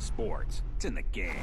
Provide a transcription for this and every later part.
sports. It's in the game.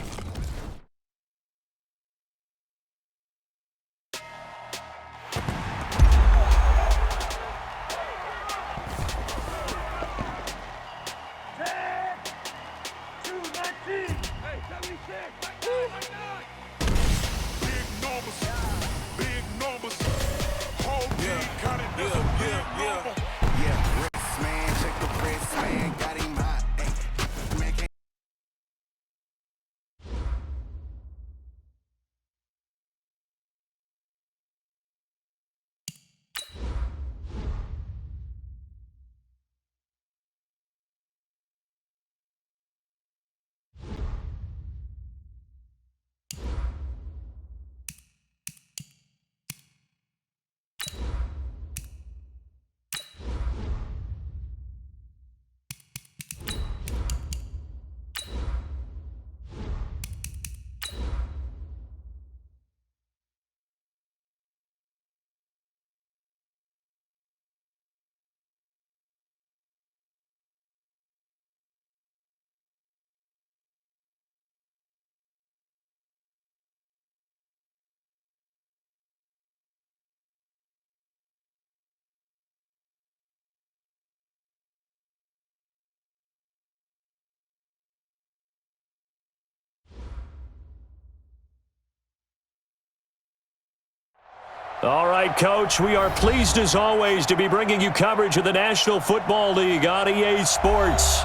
All right, Coach, we are pleased as always to be bringing you coverage of the National Football League on EA Sports.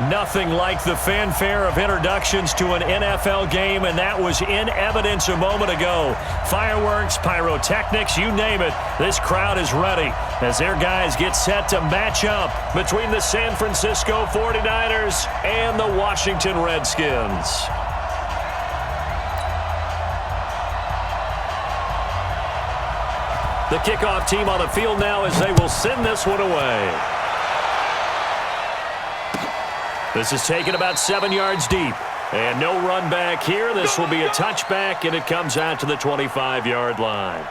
Nothing like the fanfare of introductions to an NFL game, and that was in evidence a moment ago. Fireworks, pyrotechnics, you name it, this crowd is ready as their guys get set to match up between the San Francisco 49ers and the Washington Redskins. The kickoff team on the field now as they will send this one away. This is taken about 7 yards deep. And no run back here. This will be a touchback, and it comes out to the 25-yard line.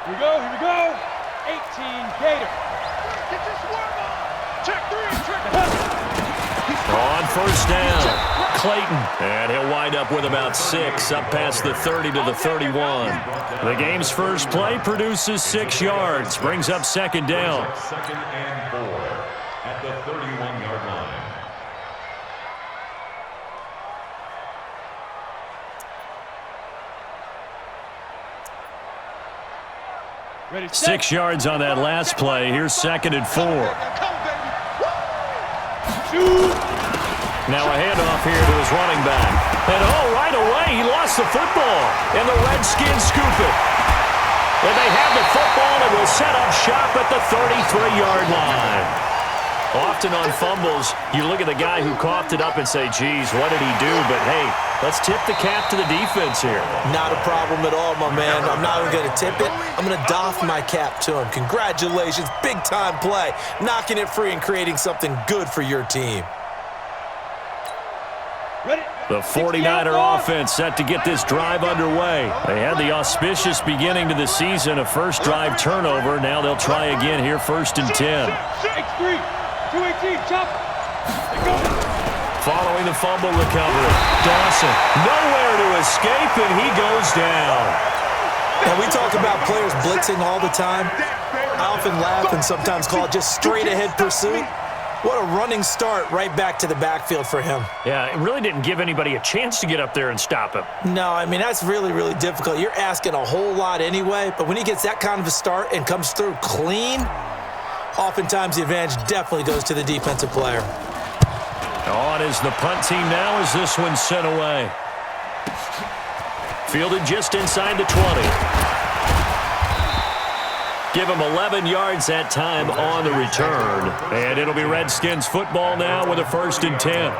Here we go. 18 Gator. Get your swarm on. Check 3, check. On first down, Clayton. And he'll wind up with about 6, up past the 30 to the 31. The game's first play produces 6 yards, brings up second down. Second and 4 at the 31-yard line. 6 yards on that last play. Here's second and 4. Now a handoff here to his running back. And right away, he lost the football. And the Redskins scoop it. And they have the football and will set up shop at the 33-yard line. Often on fumbles, you look at the guy who coughed it up and say, geez, what did he do? But, hey, let's tip the cap to the defense here. Not a problem at all, my man. I'm not even going to tip it. I'm going to doff my cap to him. Congratulations. Big-time play. Knocking it free and creating something good for your team. The 49er offense set to get this drive underway. They had the auspicious beginning to the season, a first drive turnover. Now they'll try again here, first and 10. 218, chop. Following the fumble recovery, Dawson nowhere to escape, and he goes down. And we talk about players blitzing all the time. I often laugh and sometimes call it just straight-ahead pursuit. What a running start right back to the backfield for him. Yeah, it really didn't give anybody a chance to get up there and stop him. No, I mean, that's really, really difficult. You're asking a whole lot anyway, but when he gets that kind of a start and comes through clean, oftentimes the advantage definitely goes to the defensive player. On is the punt team now as this one's sent away. Fielded just inside the 20. Give him 11 yards that time on the return. And it'll be Redskins football now with a first and 10.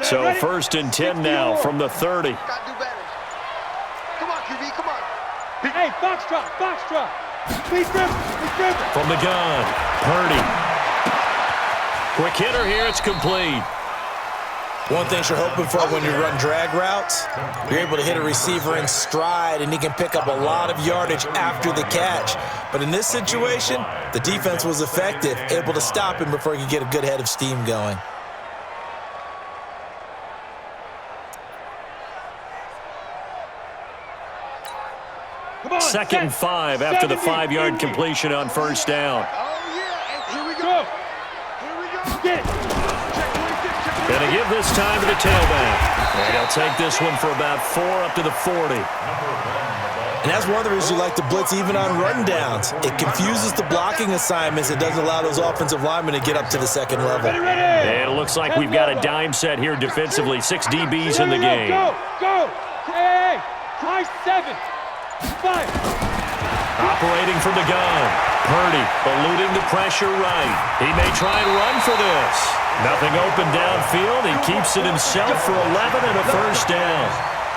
So Ready? 1st and 10 now from the 30. Gotta do better. Come on, QB, come on. Hey, box drop, box drop. Please dribble. From the gun, Purdy. Quick hitter here, it's complete. One thing you're hoping for when you run drag routes, you're able to hit a receiver in stride, and he can pick up a lot of yardage after the catch. But in this situation, the defense was effective, able to stop him before he could get a good head of steam going. Come on, 2nd and 5 after the 5-yard completion on 1st down. Oh, yeah. Here we go. Go. Here we go. Get it. Going to give this time to the tailback. And he'll take this one for about 4 up to the 40. And that's one of the reasons you like to blitz even on run downs. It confuses the blocking assignments. It doesn't allow those offensive linemen to get up to the second level. Ready. And it looks like we've got a dime set here defensively. 6 DBs in the game. Go. Hey. High 7. 5. Operating from the gun. Purdy eluding the pressure right. He may try and run for this. Nothing open downfield. He keeps it himself for 11 and a 1st down.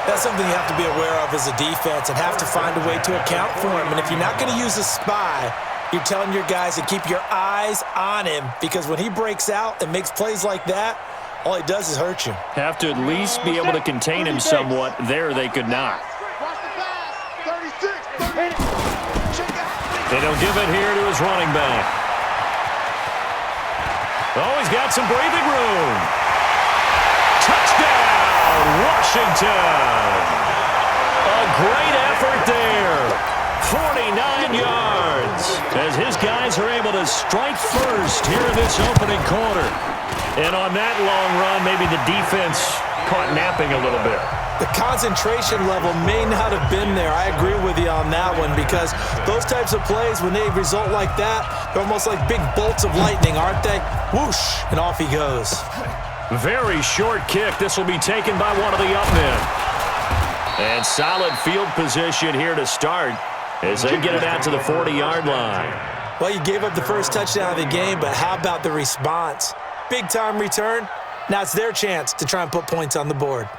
That's something you have to be aware of as a defense and have to find a way to account for him. And if you're not going to use a spy, you're telling your guys to keep your eyes on him, because when he breaks out and makes plays like that, all he does is hurt you. Have to at least be able to contain him somewhat. There they could not. Watch the pass. 36. 30. Check out. And he'll give it here to his running back. Oh, he's got some breathing room. Touchdown, Washington. A great effort there. 49 yards as his guys are able to strike first here in this opening quarter. And on that long run, maybe the defense caught napping a little bit. The concentration level may not have been there. I agree with you on that one, because those types of plays, when they result like that, they're almost like big bolts of lightning, aren't they? Whoosh, and off he goes. Very short kick. This will be taken by one of the up men. And solid field position here to start as they get it out to the 40-yard line. Well, you gave up the first touchdown of the game, but how about the response? Big-time return. Now it's their chance to try and put points on the board.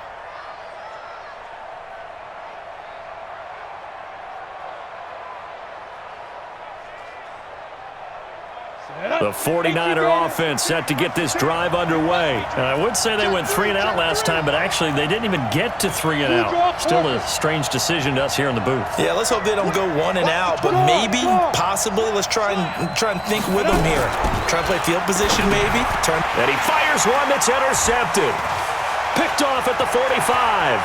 The 49er offense set to get this drive underway. And I would say they went 3 and out last time, but actually they didn't even get to 3 and out. Still a strange decision to us here in the booth. Yeah, let's hope they don't go 1 and out, but maybe, possibly, let's try and think with them here. Try and play field position, maybe. And he fires one that's intercepted. Picked off at the 45.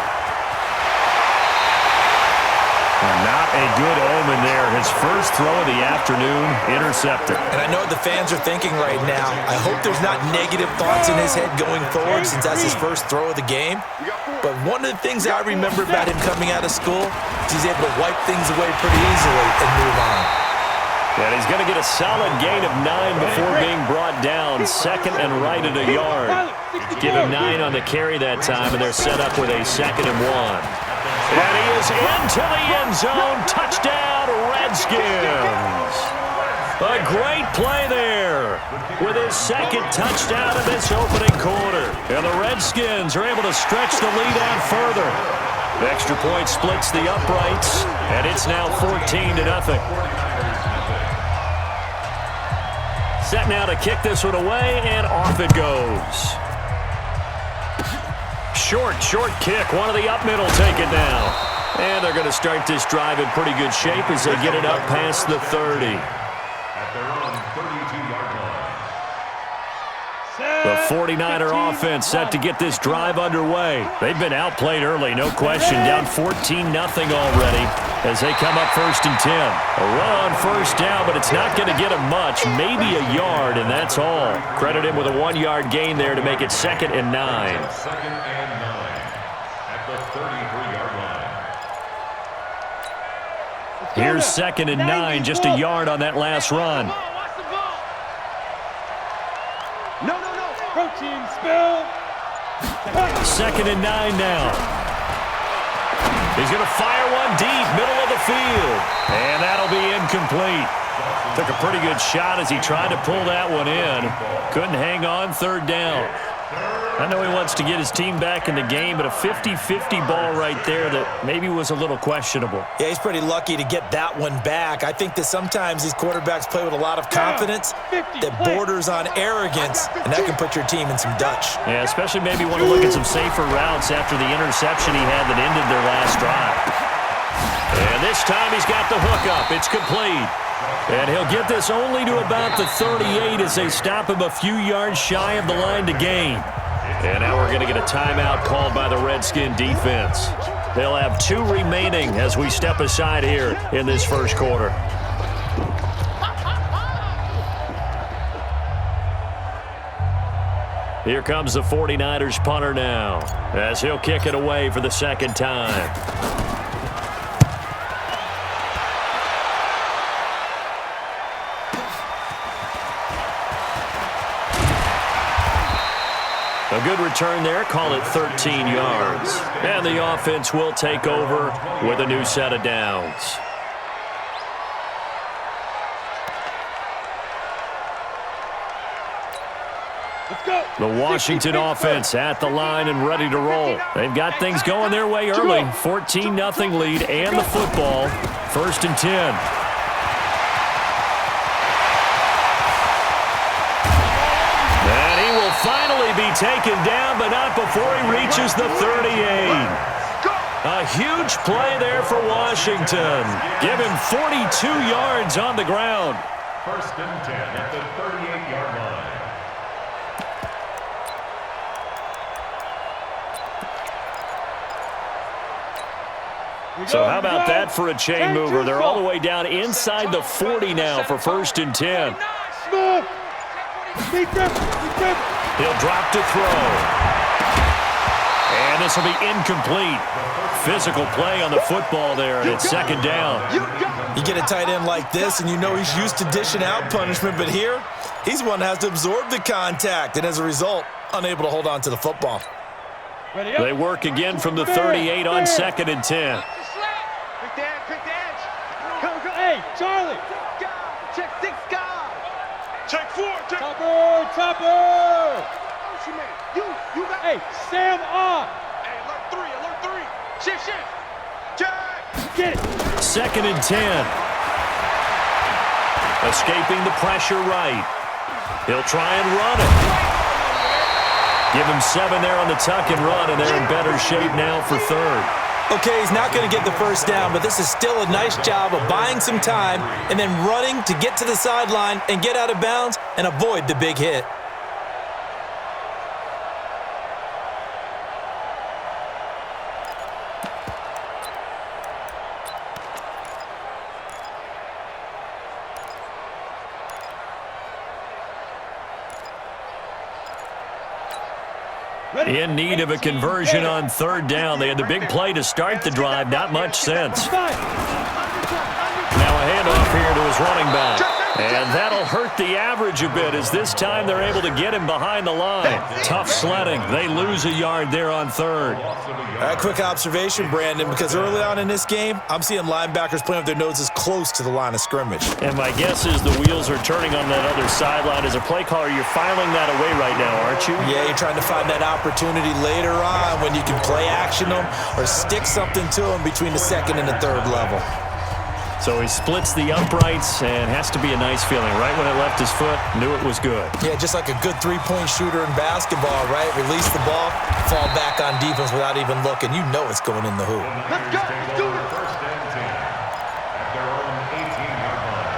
Not a good omen there. His first throw of the afternoon, intercepted. And I know what the fans are thinking right now. I hope there's not negative thoughts in his head going forward, since that's his first throw of the game. But one of the things I remember about him coming out of school is he's able to wipe things away pretty easily and move on. And he's going to get a solid gain of 9 before being brought down. 2nd and right at a yard. Give him 9 on the carry that time, and they're set up with a 2nd and 1. And he is into the end zone. Touchdown, Redskins. A great play there with his 2nd touchdown of this opening quarter. And the Redskins are able to stretch the lead out further. The extra point splits the uprights, and it's now 14-0. Set now to kick this one away, and off it goes. Short kick. One of the up middle take it now. And they're going to start this drive in pretty good shape as they get it up past the 30. At their own 32-yard line. The 49er offense set to get this drive underway. They've been outplayed early, no question. Down 14-0 already as they come up 1st and 10. A run on 1st down, but it's not going to get him much. Maybe a yard, and that's all. Credit him with a 1-yard gain there to make it 2nd and 9. 2nd and 9 at the 33-yard line. Here's 2nd and 9, just a yard on that last run. No. Protein spill. 2nd and 9 now. He's going to fire one deep, middle of the field. And that'll be incomplete. Took a pretty good shot as he tried to pull that one in. Couldn't hang on 3rd down. I know he wants to get his team back in the game, but a 50-50 ball right there that maybe was a little questionable. Yeah, he's pretty lucky to get that one back. I think that sometimes these quarterbacks play with a lot of confidence that borders on arrogance, and that can put your team in some Dutch. Yeah, especially maybe want to look at some safer routes after the interception he had that ended their last drive. And this time he's got the hook up. It's complete. And he'll get this only to about the 38 as they stop him a few yards shy of the line to gain. And now we're going to get a timeout called by the Redskin defense. They'll have 2 remaining as we step aside here in this first quarter. Here comes the 49ers punter now as he'll kick it away for the second time. A good return there, call it 13 yards. And the offense will take over with a new set of downs. Let's go. The Washington offense at the line and ready to roll. They've got things going their way early. 14-0 lead and the football. 1st and 10. Finally be taken down, but not before he reaches the 38. A huge play there for Washington. Give him 42 yards on the ground. 1st and 10 at the 38-yard line. So how about that for a chain mover? They're all the way down inside the 40 now for 1st and 10. He'll drop to throw. And this will be incomplete. Physical play on the football there, and it's 2nd down. You get a tight end like this, and you know he's used to dishing out punishment, but here, he's the one that has to absorb the contact, and as a result, unable to hold on to the football. They work again from the 38 on 2nd and 10. Hey, Charlie. Check 6 guys. Check 4. Topper. You got. Hey, Sam on. Hey, alert 3. Shift. Jack. Get it. 2nd and 10. Escaping the pressure right. He'll try and run it. Give him 7 there on the tuck and run, and they're in better shape now for 3rd. Okay, he's not going to get the first down, but this is still a nice job of buying some time and then running to get to the sideline and get out of bounds and avoid the big hit. In need of a conversion on 3rd down. They had the big play to start the drive. Not much sense. Now a handoff here to his running back. And that'll hurt the average a bit as this time they're able to get him behind the line. Tough sledding. They lose a yard there on 3rd. Quick observation, Brandon, because early on in this game, I'm seeing linebackers playing with their noses close to the line of scrimmage. And my guess is the wheels are turning on that other sideline. As a play caller, you're filing that away right now, aren't you? Yeah, you're trying to find that opportunity later on when you can play action them or stick something to them between the 2nd and the 3rd level. So he splits the uprights and has to be a nice feeling. Right when it left his foot, knew it was good. Yeah, just like a good three-point shooter in basketball, right? Release the ball, fall back on defense without even looking. You know it's going in the hoop. Let's go. Let's do it. 1st and 10 at their own 18-yard line.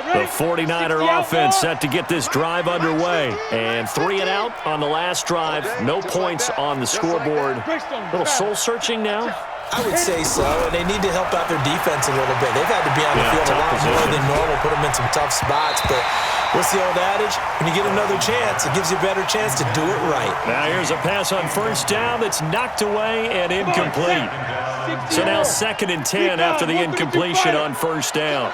The 49er offense set to get this drive underway. And 3 and out on the last drive. No points on the scoreboard. A little soul-searching now. I would say so, and they need to help out their defense a little bit. They've had to be on the field a lot more than normal, put them in some tough spots. But what's the old adage? When you get another chance, it gives you a better chance to do it right. Now here's a pass on 1st down that's knocked away and incomplete. So now 2nd and 10 after the incompletion on 1st down.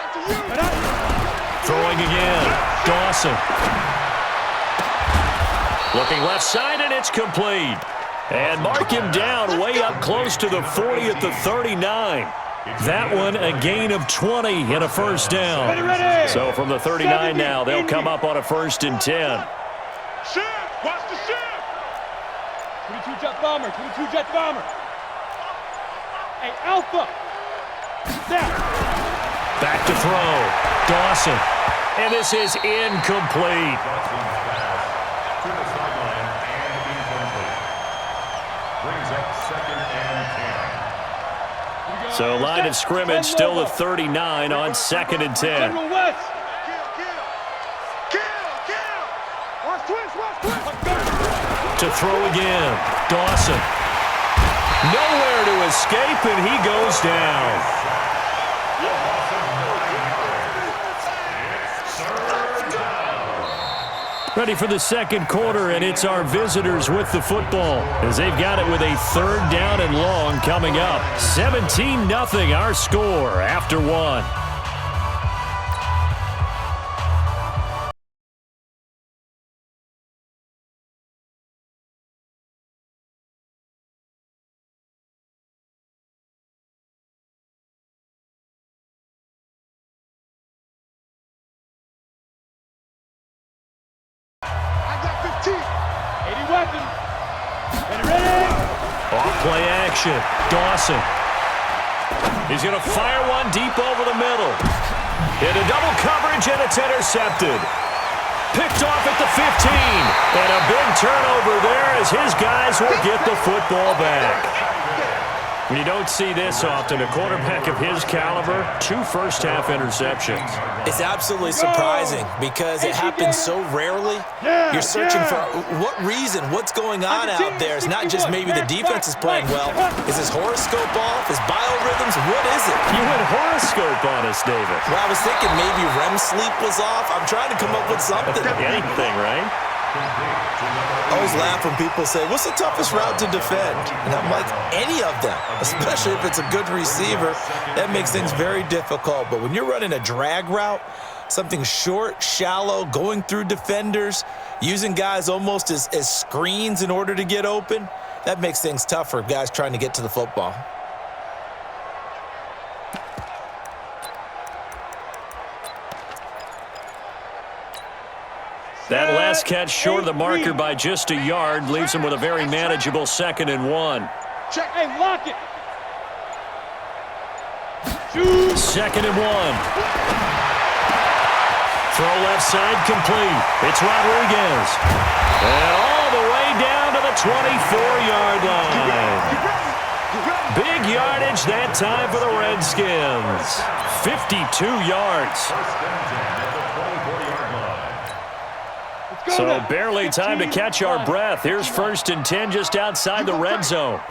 Throwing again, Dawson. Looking left side, and it's complete. And mark him down way up close to the 40 at the 39. That one a gain of 20 and a first down. Ready. So from the 39 now, they'll come up on a 1st and 10. Shift. Watch the shift. 22 jet bomber. 22 jet bomber. Hey, Alpha. Snap. Back to throw. Dawson. And this is incomplete. To the sideline and incomplete. Brings up 2nd and 10. So line of scrimmage still the 39 on 2nd and 10. General West. Kill. Watch twist. To throw again. Dawson. Nowhere to escape, and he goes down. Ready for the second quarter, and it's our visitors with the football as they've got it with a 3rd down and long coming up. 17-0 our score after 1. I got 15. 80 weapons. Ready. Off play action. Dawson. He's going to fire one deep over the middle. Into double coverage, and it's intercepted. Picked off at the 15. And a big turnover there as his guys will get the football back. You don't see this often. A quarterback of his caliber, 2 first-half interceptions. It's absolutely surprising because it happens so rarely. You're searching for what reason, what's going on out there. It's not just maybe the defense is playing well. Is his horoscope off? His biorhythms? What is it? You went horoscope on us, David. Well, I was thinking maybe REM sleep was off. I'm trying to come up with something. Anything, right? I always laugh when people say, what's the toughest route to defend? And I'm like, any of them, especially if it's a good receiver. That makes things very difficult. But when you're running a drag route, something short, shallow, going through defenders, using guys almost as screens in order to get open, that makes things tough for guys trying to get to the football. That last catch short of the marker by just a yard leaves him with a very manageable 2nd and 1. Check. Hey, lock it. 2nd and 1. Throw left side complete. It's Rodriguez. And all the way down to the 24-yard line. Big yardage that time for the Redskins. 52 yards. So barely time to catch our breath. Here's 1st and 10 just outside the red zone.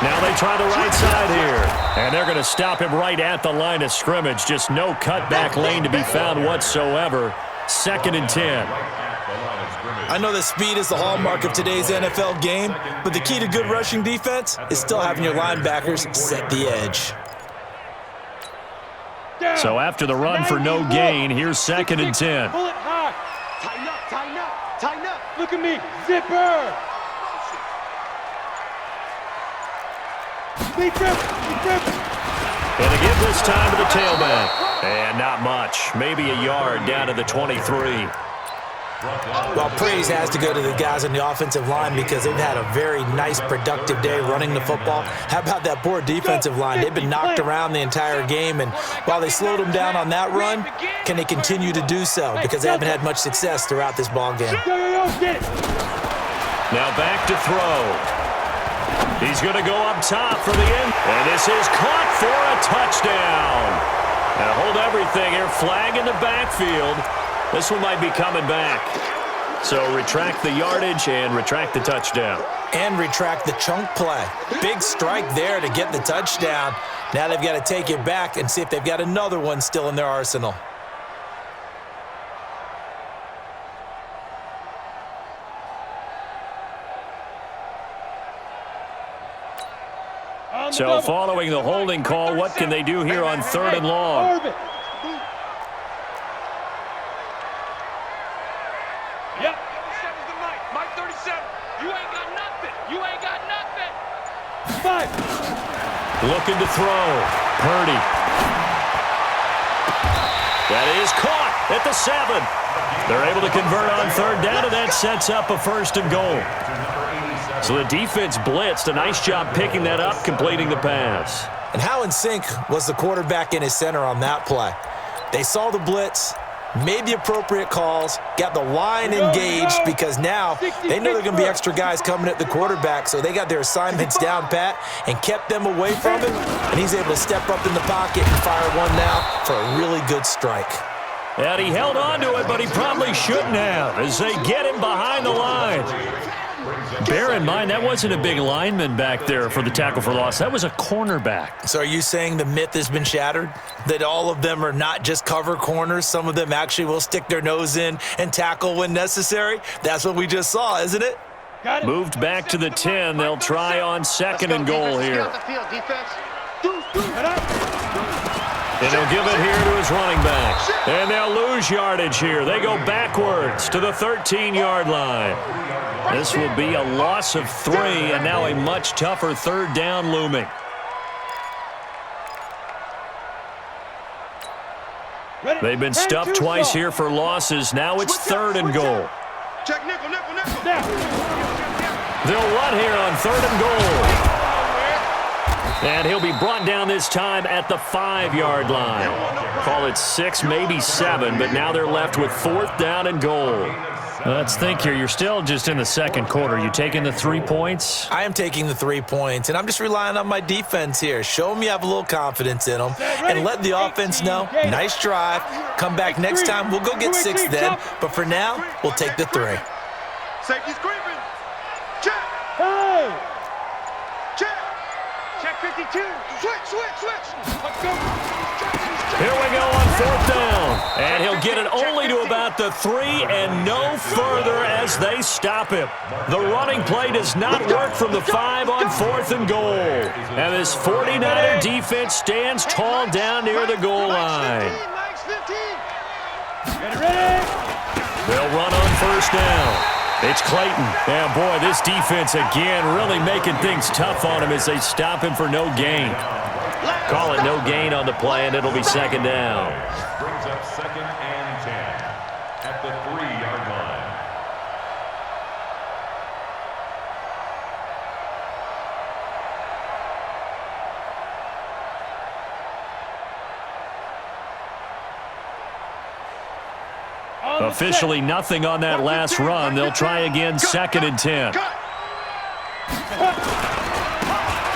Now they try the right side here. And they're going to stop him right at the line of scrimmage. Just no cutback lane to be found whatsoever. 2nd and 10. I know that speed is the hallmark of today's NFL game, but the key to good rushing defense is still having your linebackers set the edge. So after the run for no gain, here's 2nd and 10. Pull it high. Tighten up. Look at me. Zipper. And to give this time to the tailback. And not much. Maybe a yard down to the 23. Well, praise has to go to the guys on the offensive line because they've had a very nice, productive day running the football. How about that poor defensive line? They've been knocked around the entire game, and while they slowed them down on that run, can they continue to do so? Because they haven't had much success throughout this ball game. Get it. Now back to throw. He's going to go up top for the end. And this is caught for a touchdown. Now hold everything here. Flag in the backfield. This one might be coming back. So retract the yardage and retract the touchdown. And retract the chunk play. Big strike there to get the touchdown. Now they've got to take it back and see if they've got another one still in their arsenal. So following the holding call, what can they do here on 3rd and long? Yep. 37's the Mike. Mike 37. You ain't got nothing. 5. Looking to throw. Purdy. That is caught at the 7. They're able to convert on third down, and that sets up a 1st and goal. So the defense blitzed. A nice job picking that up, completing the pass. And how in sync was the quarterback and his center on that play? They saw the blitz, made the appropriate calls, got the line engaged because now they know they're going to be extra guys coming at the quarterback, so they got their assignments down pat and kept them away from him, and he's able to step up in the pocket and fire one now for a really good strike. And he held on to it, but he probably shouldn't have as they get him behind the line. Bear in mind, that wasn't a big lineman back there for the tackle for loss. That was a cornerback. So are you saying the myth has been shattered? That all of them are not just cover corners? Some of them actually will stick their nose in and tackle when necessary? That's what we just saw, isn't it? Moved back to the 10. They'll try on 2nd and goal here. And he'll give it here to his running back. And they'll lose yardage here. They go backwards to the 13-yard line. This will be a loss of 3, and now a much tougher 3rd down looming. They've been stuffed twice here for losses. Now it's 3rd and goal. Check nickel, nickel, nickel. They'll run here on 3rd and goal. And he'll be brought down this time at the 5-yard line. Call it 6, maybe 7, but now they're left with 4th down and goal. Let's think here. You're still just in the 2nd quarter. You taking the 3 points? I am taking the 3 points, and I'm just relying on my defense here. Show them you have a little confidence in them, and let the offense know, nice drive. Come back next time. We'll go get 6 then, but for now, we'll take the 3. Safety's creeping. Check. Hey! Check. Check 52. Switch. Let's go. Here we go on 4th down. And he'll get it only to about the 3 and no further as they stop him. The running play does not work from the 5 on 4th and goal. And this 49er defense stands tall down near the goal line. They'll run on 1st down. It's Clayton. Yeah, boy, this defense again really making things tough on him as they stop him for no gain. Call it no gain on the play, and it'll be 2nd down. Brings up 2nd and 10 at the 3-yard line. Officially nothing on that last run. They'll try again 2nd and 10.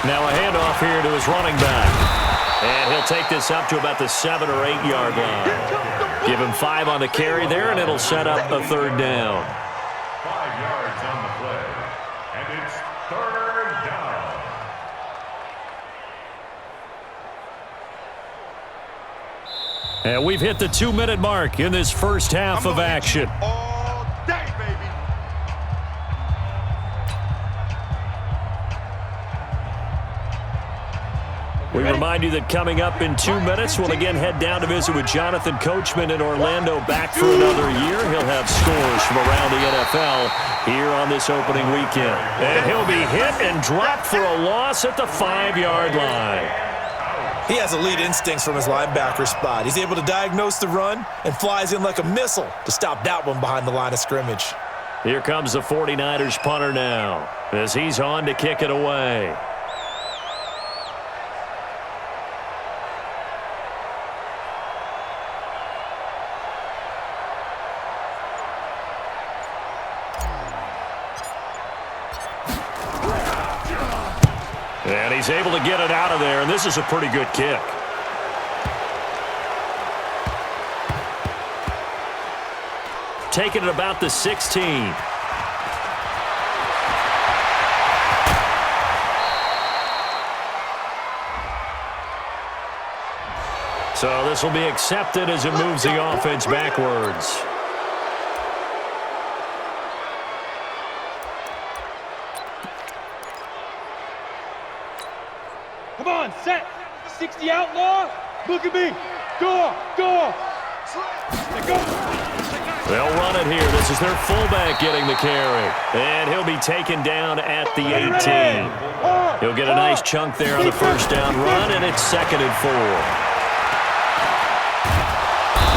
Now a handoff here to his running back. And he'll take this up to about the 7 or 8-yard line. Give him 5 on the carry there, and it'll set up a 3rd down. 5 yards on the play, and it's 3rd down. And we've hit the 2-minute mark in this first half of action. All day, baby. We remind you that coming up in 2 minutes, we'll again head down to visit with Jonathan Coachman in Orlando, back for another year. He'll have scores from around the NFL here on this opening weekend. And he'll be hit and dropped for a loss at the 5-yard line. He has elite instincts from his linebacker spot. He's able to diagnose the run and flies in like a missile to stop that one behind the line of scrimmage. Here comes the 49ers punter now as he's on to kick it away. And he's able to get it out of there, and this is a pretty good kick. Taking it about the 16. So this will be accepted as it moves the offense backwards. Come on, set. 60 outlaw. Look at me. Go. They'll run it here. This is their fullback getting the carry. And he'll be taken down at the 18. He'll get a nice chunk there on the first down run, and it's 2nd and 4.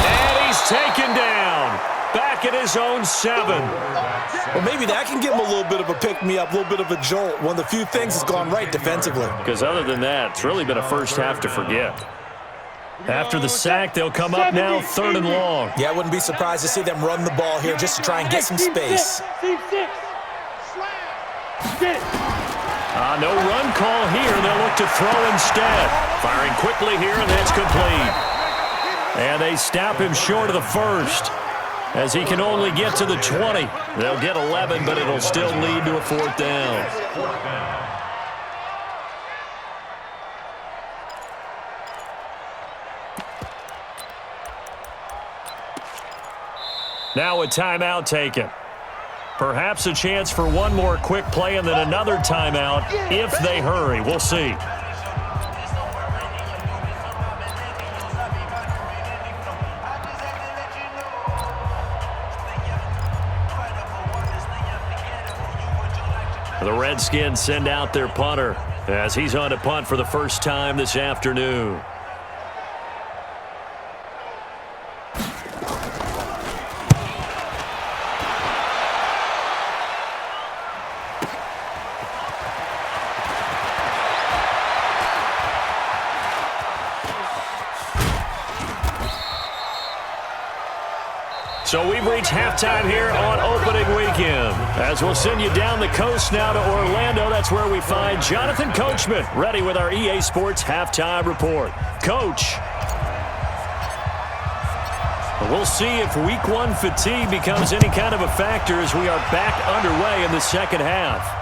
And he's taken down. Back at his own 7. Well, maybe that can give him a little bit of a pick-me-up, a little bit of a jolt. One of the few things that's gone right defensively. Because other than that, it's really been a first half to forget. After the sack, they'll come up now 3rd and long. Yeah, I wouldn't be surprised to see them run the ball here just to try and get some space. No run call here. They'll look to throw instead. Firing quickly here, and that's complete. And they stop him short of the first, as he can only get to the 20. They'll get 11, but it'll still lead to a 4th down. Now a timeout taken. Perhaps a chance for one more quick play and then another timeout if they hurry. We'll see. The Redskins send out their punter as he's on to punt for the first time this afternoon. So we've reached halftime here on opening weekend. As we'll send you down the coast now to Orlando, that's where we find Jonathan Coachman ready with our EA Sports Halftime Report. Coach, we'll see if Week 1 fatigue becomes any kind of a factor as we are back underway in the second half.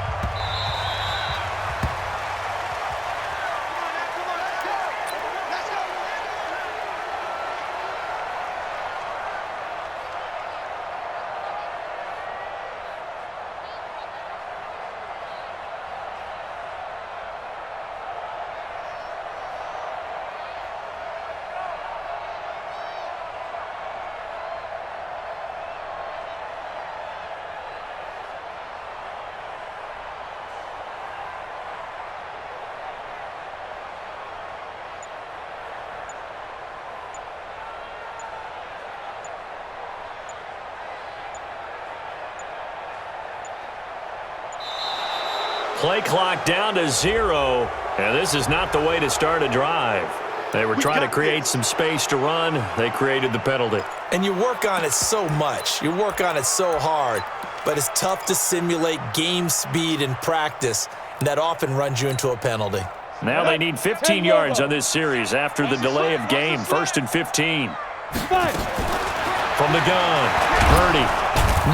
Play clock down to 0, and this is not the way to start a drive. They were trying to create some space to run. They created the penalty. And you work on it so much. You work on it so hard. But it's tough to simulate game speed in practice, and that often runs you into a penalty. Now they need 15 yards on this series after the delay of game. 1st and 15. From the gun, Purdy.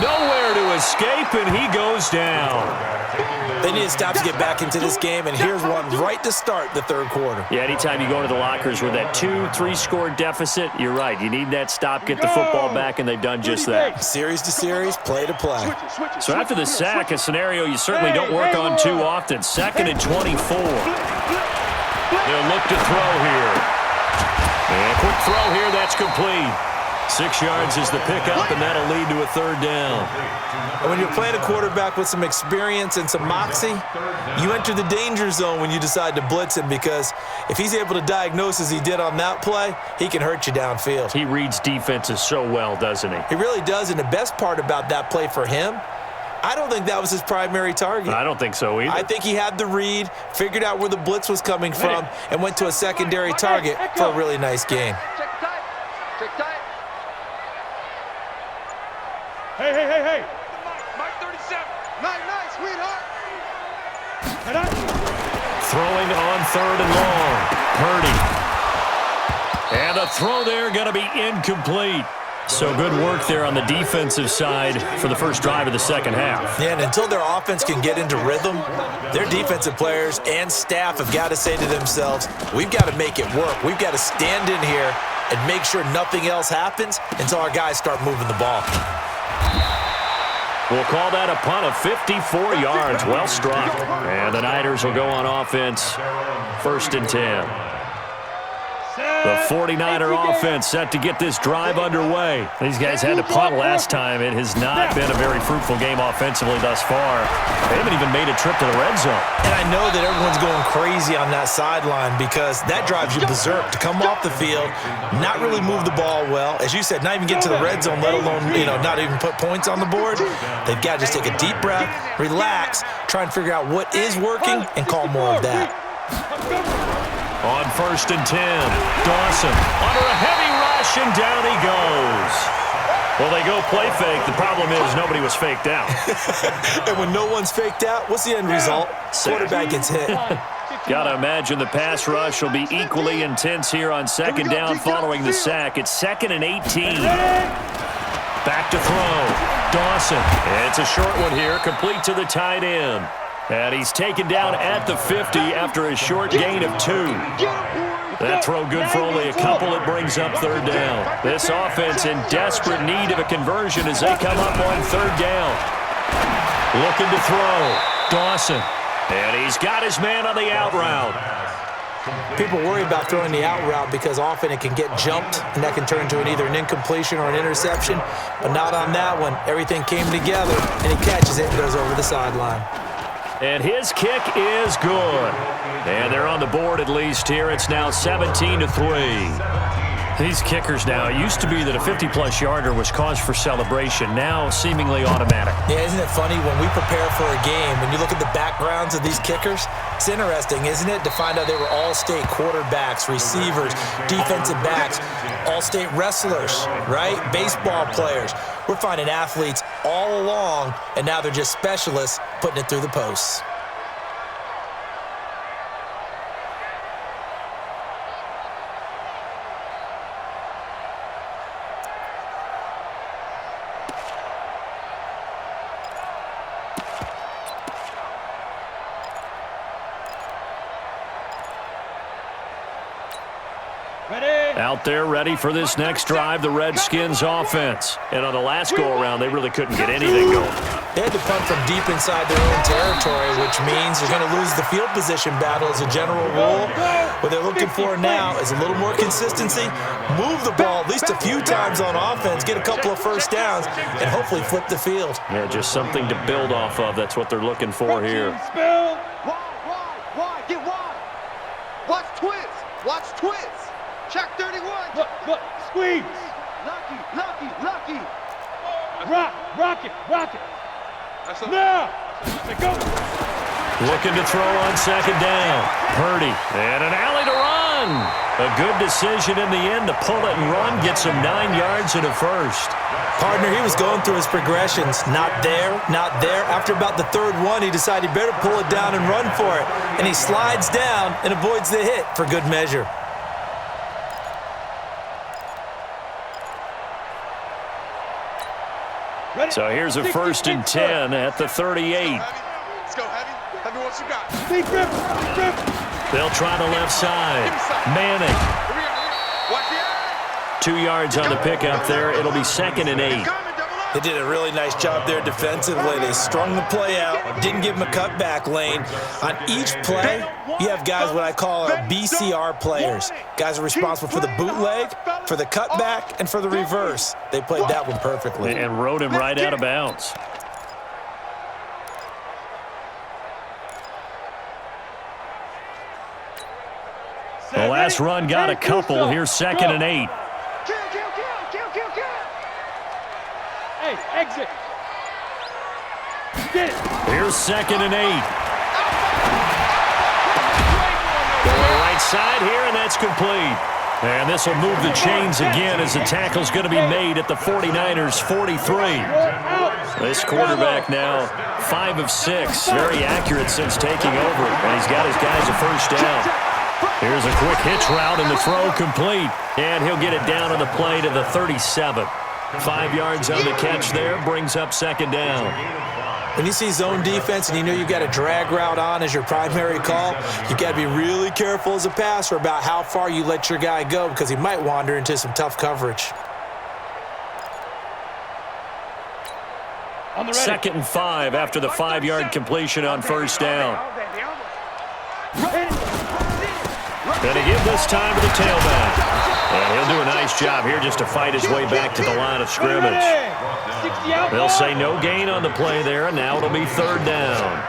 Nowhere to escape, and he goes down. They need to stop to get back into this game, and here's one right to start the 3rd quarter. Yeah, anytime you go into the lockers with that 2-3 score deficit, you're right. You need that stop, get the football back, and they've done just that. Series to series, play to play. So after the sack, a scenario you certainly don't work on too often. 2nd and 24. They'll look to throw here. And a quick throw here, that's complete. 6 yards is the pickup, and that'll lead to a 3rd down. And when you're playing a quarterback with some experience and some moxie, you enter the danger zone when you decide to blitz him, because if he's able to diagnose as he did on that play, he can hurt you downfield. He reads defenses so well, doesn't he? He really does, and the best part about that play for him, I don't think that was his primary target. I don't think so either. I think he had the read, figured out where the blitz was coming from, and went to a secondary target for a really nice gain. Check tight. Hey. Mike 37. Nice, sweetheart. Throwing on 3rd and long. Purdy. And the throw there going to be incomplete. So good work there on the defensive side for the first drive of the second half. Yeah, and until their offense can get into rhythm, their defensive players and staff have got to say to themselves, we've got to make it work. We've got to stand in here and make sure nothing else happens until our guys start moving the ball. We'll call that a punt of 54 yards. Well struck. And the Niners will go on offense. 1st and 10. The 49er offense set to get this drive underway. These guys had to punt last time. It has not been a very fruitful game offensively thus far. They haven't even made a trip to the red zone. And I know that everyone's going crazy on that sideline because that drives you berserk to come off the field, not really move the ball well. As you said, not even get to the red zone, let alone, not even put points on the board. They've got to just take a deep breath, relax, try and figure out what is working, and call more of that. On 1st and 10, Dawson under a heavy rush, and down he goes. Well, they go play fake. The problem is nobody was faked out. And when no one's faked out, what's the end result? Quarterback gets hit. Got to imagine the pass rush will be equally intense here on 2nd down following the sack. It's 2nd and 18. Back to throw. Dawson. It's a short one here, complete to the tight end. And he's taken down at the 50 after a short gain of 2. That throw good for only a couple. It brings up 3rd down. This offense in desperate need of a conversion as they come up on 3rd down. Looking to throw. Dawson. And he's got his man on the out route. People worry about throwing the out route because often it can get jumped, and that can turn into either an incompletion or an interception. But not on that one. Everything came together, and he catches it and goes over the sideline. And his kick is good. And they're on the board at least here. It's now 17-3. These kickers now, it used to be that a 50-plus yarder was cause for celebration. Now seemingly automatic. Yeah, isn't it funny when we prepare for a game, when you look at the backgrounds of these kickers, it's interesting, isn't it, to find out they were all-state quarterbacks, receivers, defensive backs, all-state wrestlers, right? Baseball players. We're finding athletes all along, and now they're just specialists putting it through the posts. Out there ready for this next drive, the Redskins offense. And on the last go-around, they really couldn't get anything going. They had to punt from deep inside their own territory, which means they're going to lose the field position battle as a general rule. What they're looking for now is a little more consistency, move the ball at least a few times on offense, get a couple of first downs, and hopefully flip the field. Yeah, just something to build off of. That's what they're looking for here. Wide, get wide. Watch twins. Watch twins. Check 31. Look, squeeze. Lucky. Rock it. Now. Go. Looking to throw on 2nd down. Purdy. And an alley to run. A good decision in the end to pull it and run. Gets him 9 yards and a first. Partner, he was going through his progressions. Not there. After about the 3rd one, he decided he better pull it down and run for it. And he slides down and avoids the hit for good measure. So here's a 1st and 10 at the 38. Let's go, Heavy. Heavy, what you got? Deep grip. They'll try the left side. Manning. Watch the eye. 2 yards on the pickup there. It'll be 2nd and 8. They did a really nice job there defensively. They strung the play out, didn't give him a cutback lane. On each play, you have guys what I call our BCR players. Guys are responsible for the bootleg, for the cutback, and for the reverse. They played that one perfectly. And rode him right out of bounds. The last run got a couple. Here's 2nd and 8. Kill. Hey, exit. Get it. Here's 2nd and 8. Going right side here, and that's complete. And this will move the chains again as the tackle's going to be made at the 49ers' 43. This quarterback now 5 of 6. Very accurate since taking over. And he's got his guys a first down. Here's a quick hitch route, and the throw complete. And he'll get it down on the play to the 37. 5 yards on the catch there, brings up 2nd down. When you see zone defense and you know you've got a drag route on as your primary call, you've got to be really careful as a passer about how far you let your guy go because he might wander into some tough coverage. 2nd and 5 after the 5-yard completion on first down. And he give this time to the tailback. And he'll do a nice job here just to fight his way back to the line of scrimmage. They'll say no gain on the play there, and now it'll be third down.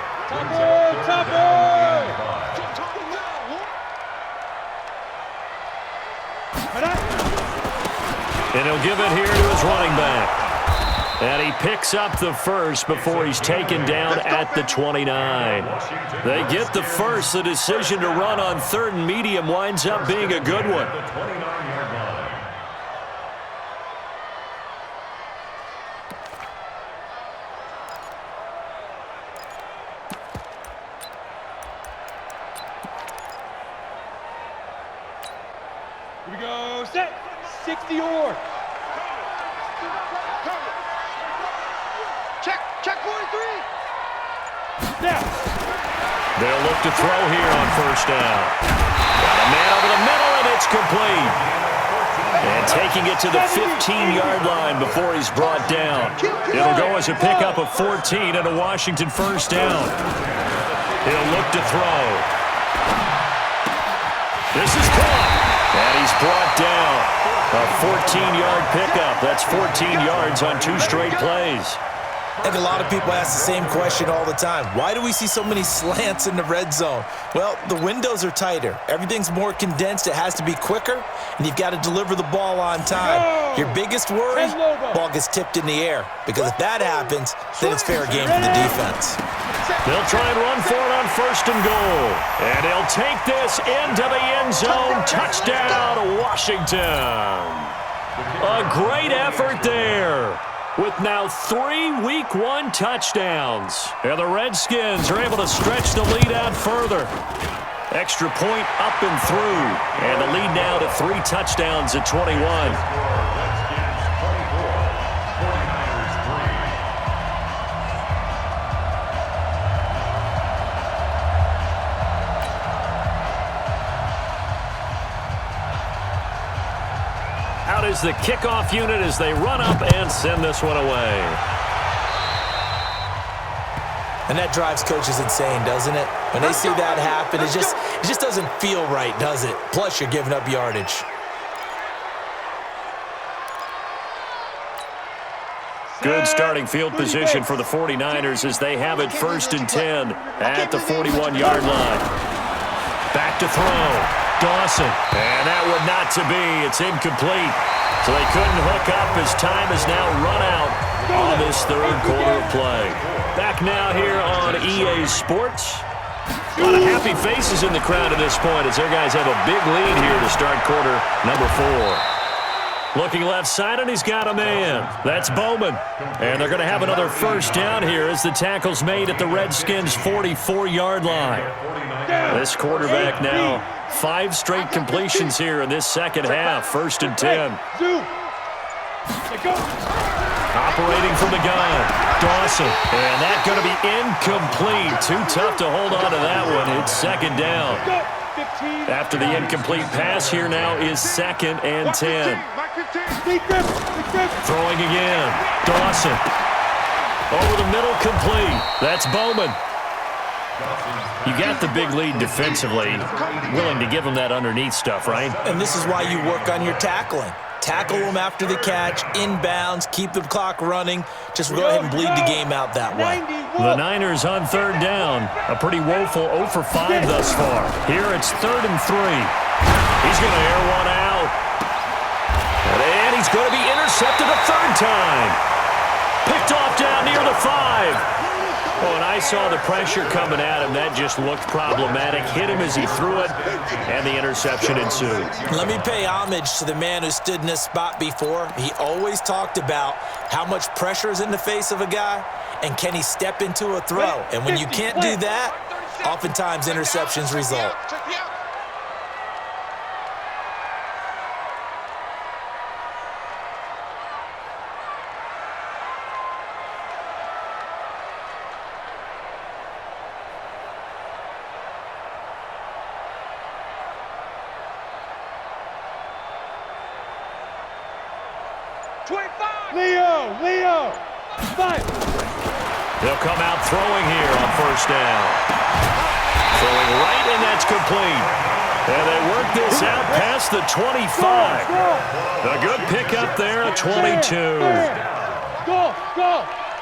And he'll give it here to his running back. And he picks up the first before he's taken down at the 29. They get the first. The decision to run on third and medium winds up being a good one. Here we go, set, 60 or. Check 43. Now. They'll look to throw here on first down. Got a man over the middle, and it's complete. And taking it to the 15-yard line before he's brought down. It'll go as a pickup of 14 and a Washington first down. He'll look to throw. This is caught. And he's brought down. A 14-yard pickup. That's 14 yards on 2 straight plays. I think a lot of people ask the same question all the time. Why do we see so many slants in the red zone? Well, the windows are tighter. Everything's more condensed. It has to be quicker, and you've got to deliver the ball on time. Your biggest worry, ball gets tipped in the air. Because if that happens, then it's fair game for the defense. They'll try and run for it on first and goal. And he'll take this into the end zone. Touchdown, Washington. A great effort there, with now 3 Week 1 touchdowns. And the Redskins are able to stretch the lead out further. Extra point up and through. And the lead now to 3 touchdowns at 21. Out is the kickoff unit as they run up and send this one away. And that drives coaches insane, doesn't it? When they see that happen, it just doesn't feel right, does it? Plus, you're giving up yardage. Good starting field position for the 49ers as they have it first and 10 at the 41-yard line. Back to throw. Dawson. And that would not to be. It's incomplete. So they couldn't hook up as time has now run out on this third quarter of play. Back now here on EA Sports. A lot of happy faces in the crowd at this point as their guys have a big lead here to start quarter number 4. Looking left side, and he's got a man. That's Bowman. And they're going to have another first down here as the tackle's made at the Redskins' 44-yard line. This quarterback now 5 straight completions here in this second half. First and 10. Operating from the gun, Dawson. And that's going to be incomplete. Too tough to hold on to that one. It's second down. After the incomplete pass, here now is second and 10. Throwing again. Dawson. Over the middle, complete. That's Bowman. You got the big lead defensively. Willing to give them that underneath stuff, right? And this is why you work on your tackling. Tackle them after the catch, inbounds, keep the clock running. Just go ahead and bleed the game out that way. The Niners on third down. A pretty woeful 0 for 5 thus far. Here it's third and 3. He's going to air one out. And he's going to be intercepted a third time. Picked off down near the 5. Oh, and I saw the pressure coming at him. That just looked problematic. Hit him as he threw it, and the interception ensued. Let me pay homage to the man who stood in this spot before. He always talked about how much pressure is in the face of a guy, and can he step into a throw. And when you can't do that, oftentimes interceptions result. Leo, 5. They'll come out throwing here on first down. Throwing right, and that's complete. And they work this out past the 25. A good pickup there, a 22. Go!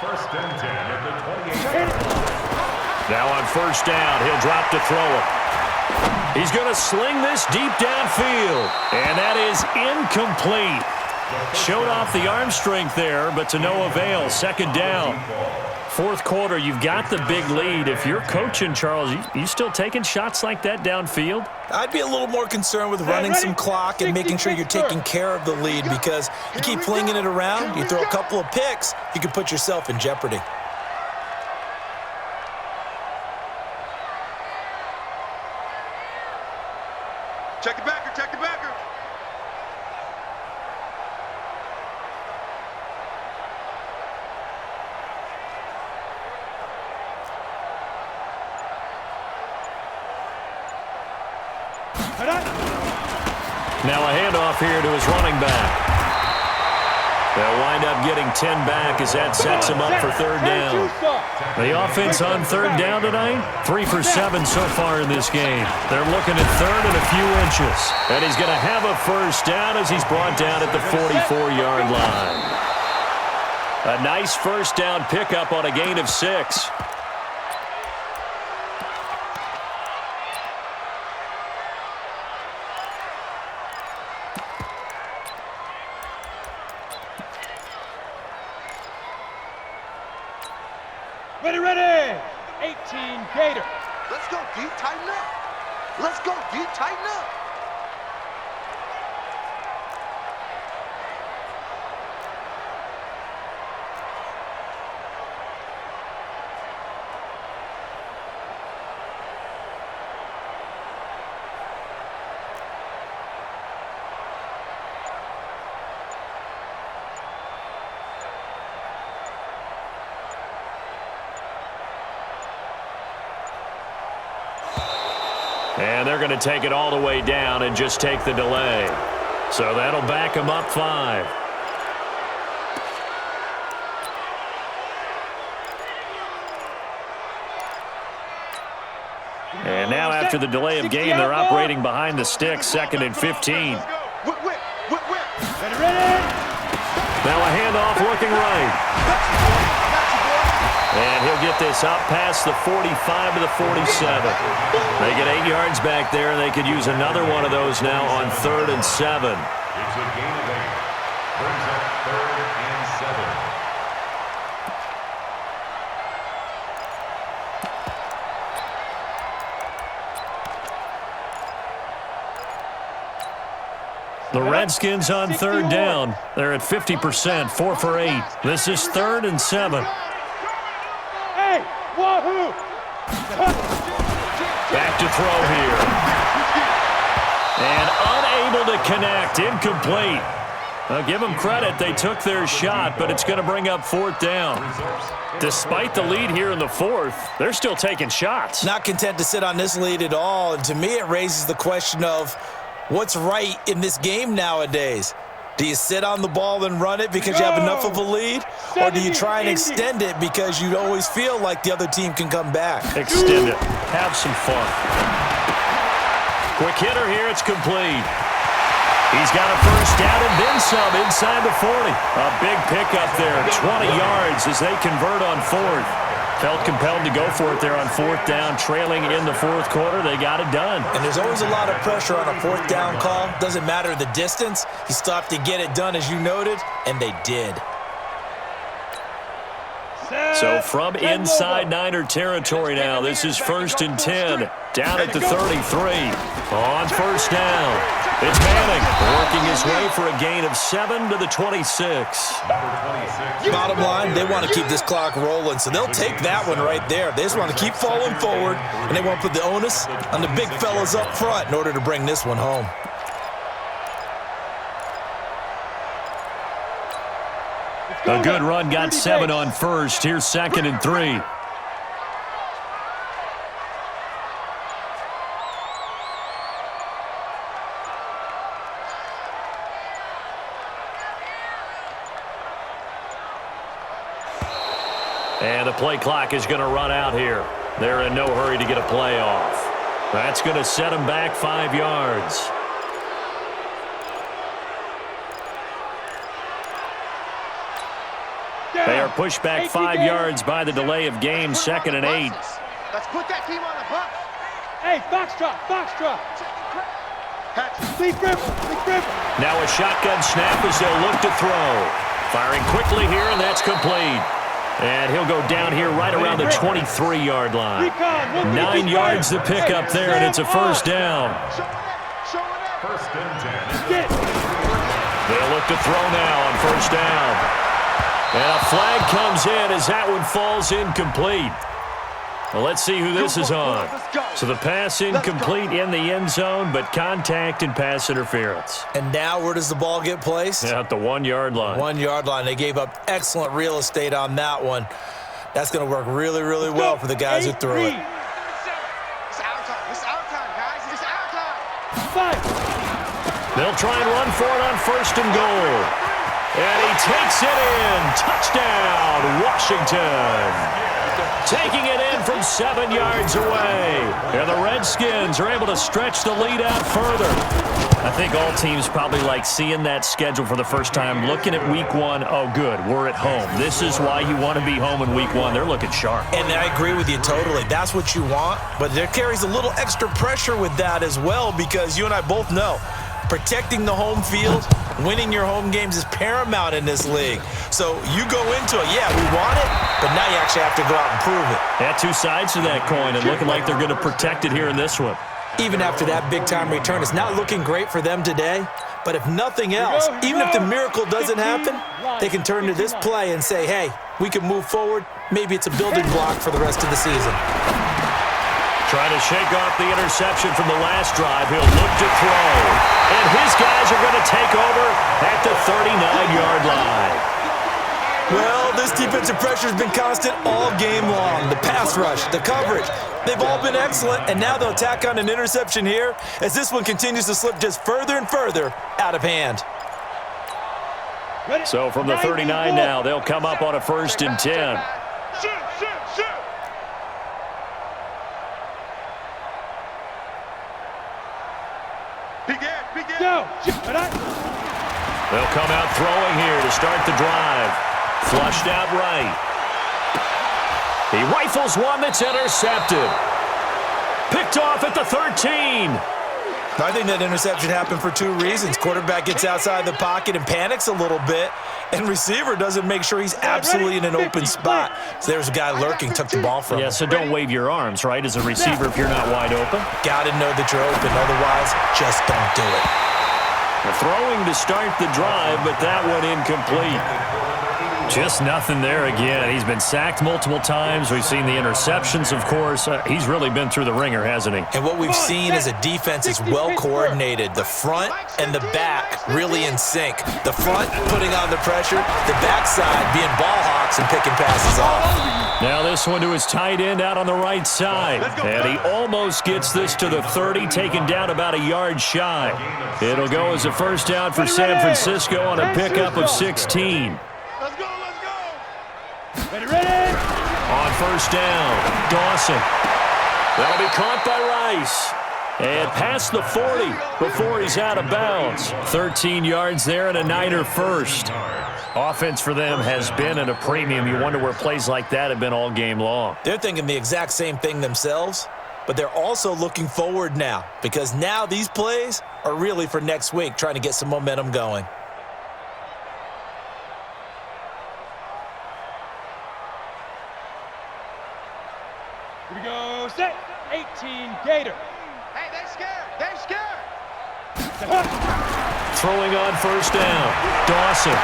First and 10 at the 28. Now on first down, he'll drop to throw it. He's going to sling this deep downfield. And that is incomplete. Showed off the arm strength there, but to no avail. Second down. Fourth quarter, you've got the big lead. If you're coaching, Charles, you still taking shots like that downfield? I'd be a little more concerned with running some clock and making sure you're taking care of the lead, because you keep flinging it around, you throw a couple of picks, you can put yourself in jeopardy. Check the backer, check the backer. Now a handoff here to his running back. They'll wind up getting 10 back as that sets him up for third down. The offense on third down tonight, 3 for 7 so far in this game. They're looking at third and a few inches. And he's going to have a first down as he's brought down at the 44-yard line. A nice first down pickup on a gain of 6. Ready! 18 Gator. Let's go, D. Tighten up. Let's go, D. Tighten up. And they're going to take it all the way down and just take the delay. So that'll back them up 5. And now after the delay of game, they're operating behind the sticks, 2nd and 15. Whip. Ready! Now a handoff looking right. And he'll get this up past the 45 to the 47. They get 8 yards back there, and they could use another one of those now on 3rd and 7. It's a gain of 8. Brings up 3rd and 7. The Redskins on 3rd down. They're at 50%, 4 for 8. This is 3rd and 7. Hey, wahoo! Back to throw here. And unable to connect, incomplete. Now give them credit, they took their shot, but it's going to bring up 4th down. Despite the lead here in the 4th, they're still taking shots. Not content to sit on this lead at all, and to me it raises the question of what's right in this game nowadays. Do you sit on the ball and run it because you have enough of a lead? Or do you try and extend it because you always feel like the other team can come back? Extend it. Have some fun. Quick hitter here. It's complete. He's got a first down and then some inside the 40. A big pickup there. 20 yards as they convert on 4th. Felt compelled to go for it there on 4th down, trailing in the 4th quarter. They got it done. And there's always a lot of pressure on a 4th down call. Doesn't matter the distance. You still have to get it done, as you noted, and they did. So from inside Niner territory now, this is 1st and 10. Down at the 33. On first down, it's Manning working his way for a gain of 7 to the 26. Bottom line, they want to keep this clock rolling, so they'll take that one right there. They just want to keep falling forward, and they want to put the onus on the big fellas up front in order to bring this one home. A good run got 7 on first. Here's 2nd and 3. And the play clock is going to run out here. They're in no hurry to get a play off. That's going to set him back 5 yards. They are pushed back 5 yards by the delay of game, 2nd and 8. Let's put that team on the bus. Hey, box drop. Lead dribble. Now a shotgun snap as they'll look to throw. Firing quickly here, and that's complete. And he'll go down here right around the 23-yard line. 9 yards to pick up there, and it's a first down. First and 10. They'll look to throw now on first down. And a flag comes in as that one falls incomplete. Well, let's see who this is on. So the pass incomplete in the end zone, but contact and pass interference. And now where does the ball get placed? At the 1-yard line. 1-yard line. They gave up excellent real estate on that one. That's going to work really, really well for the guys who threw it. It's our time, guys. It's our time. They'll try and run for it on first and goal. And he takes it in. Touchdown, Washington. Taking it in from 7 yards away. And the Redskins are able to stretch the lead out further. I think all teams probably like seeing that schedule for the first time, looking at week 1. Oh, good, we're at home. This is why you want to be home in week 1. They're looking sharp. And I agree with you totally. That's what you want. But there carries a little extra pressure with that as well, because you and I both know protecting the home field, winning your home games is paramount in this league. So you go into it, yeah, we want it, but now you actually have to go out and prove it. Yeah, 2 sides to that coin, and looking like they're going to protect it here in this one. Even after that big-time return, it's not looking great for them today. But if nothing else, even if the miracle doesn't happen, they can turn to this play and say, hey, we can move forward. Maybe it's a building block for the rest of the season. Trying to shake off the interception from the last drive. He'll look to throw. And his guys are going to take over at the 39-yard line. Well, this defensive pressure has been constant all game long. The pass rush, the coverage, they've all been excellent, and now they'll tack on an interception here as this one continues to slip just further and further out of hand. So from the 39 now, they'll come up on a first and 10. Shoot. Begin. Go. They'll come out throwing here to start the drive. Flushed out right. He rifles one that's intercepted. Picked off at the 13. I think that interception happened for 2 reasons. Quarterback gets outside the pocket and panics a little bit, and receiver doesn't make sure he's absolutely in an open spot. So there's a guy lurking, took the ball from him. Yeah, so don't wave your arms, right, as a receiver if you're not wide open. Got to know that you're open. Otherwise, just don't do it. Throwing to start the drive, but that one incomplete. Just nothing there again. He's been sacked multiple times. We've seen the interceptions, of course. He's really been through the ringer, hasn't he? And what we've seen is a defense is well coordinated. The front and the back really in sync. The front putting on the pressure, the backside being ball hawks and picking passes off. Now this one to his tight end out on the right side. And he almost gets this to the 30, taken down about a yard shy. It'll go as a first down for San Francisco on a pickup of 16. Let's go. Ready. On first down, Dawson. That'll be caught by Rice. And past the 40 before he's out of bounds. 13 yards there and a Niner first. Offense for them has been at a premium. You wonder where plays like that have been all game long. They're thinking the exact same thing themselves, but they're also looking forward now because now these plays are really for next week, trying to get some momentum going. Here we go. Set. 18 Gator. Hey, they're scared. Throwing on first down, Dawson.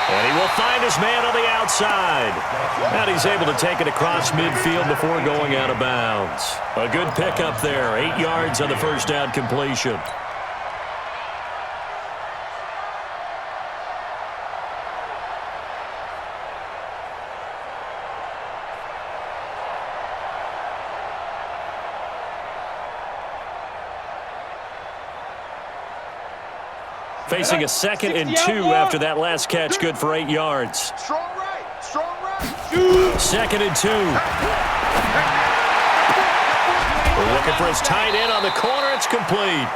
And he will find his man on the outside. And he's able to take it across midfield before going out of bounds. A good pickup there, 8 yards on the first down completion. Facing a 2nd and 2 after that last catch, good for 8 yards. Strong right. 2nd and 2. Looking for his tight end on the corner. It's complete.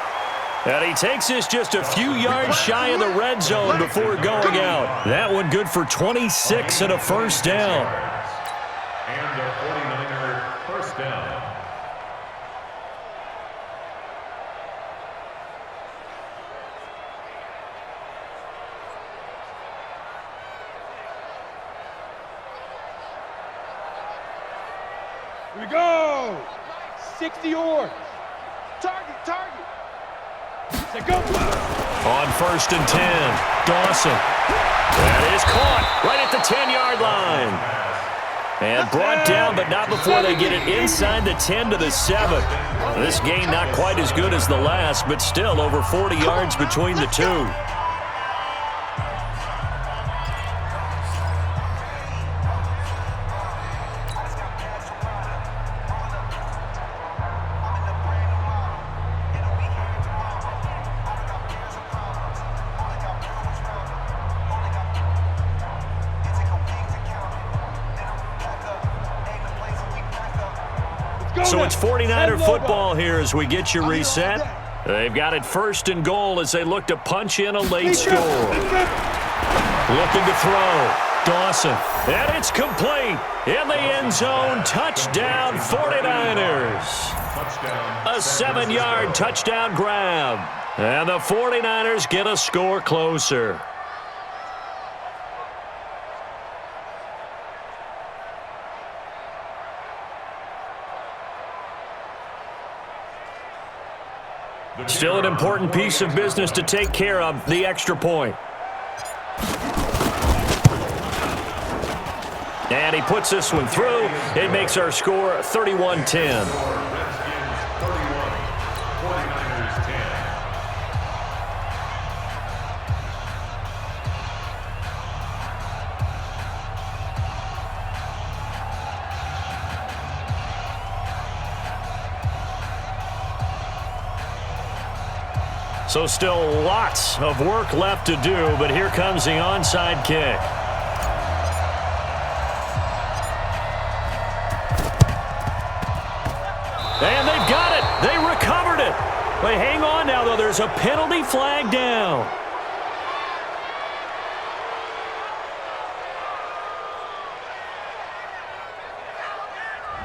And he takes this just a few yards shy of the red zone before going out. That one good for 26 and a first down. And a 49er first down. Here we go. 60 yards. Target. Say go. On 1st and 10, Dawson. That is caught right at the 10-yard line. And brought down, but not before they get it inside the 10 to the 7. This gain not quite as good as the last, but still over 40 yards between the two. So it's 49er football here as we get you reset. They've got it 1st and goal as they look to punch in a late score. Looking to throw. Dawson. And it's complete. In the end zone. Touchdown 49ers. A 7-yard touchdown grab. And the 49ers get a score closer. Still an important piece of business to take care of, the extra point. And he puts this one through. It makes our score 31-10. So still lots of work left to do, but here comes the onside kick. And they've got it. They recovered it. But hang on now, though. There's a penalty flag down.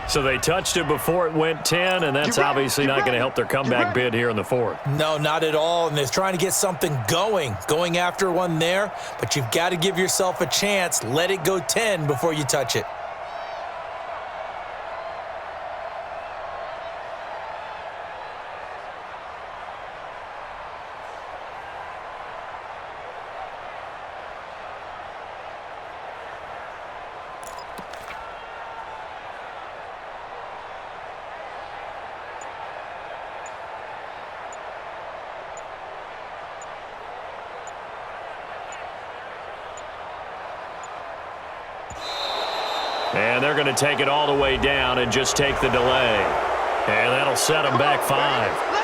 So they touched it before it went 10, and that's obviously not going to help their comeback bid here in the 4th. No, not at all, and they're trying to get something going after one there, but you've got to give yourself a chance. Let it go 10 before you touch it. And they're going to take it all the way down and just take the delay. And that'll set them back 5.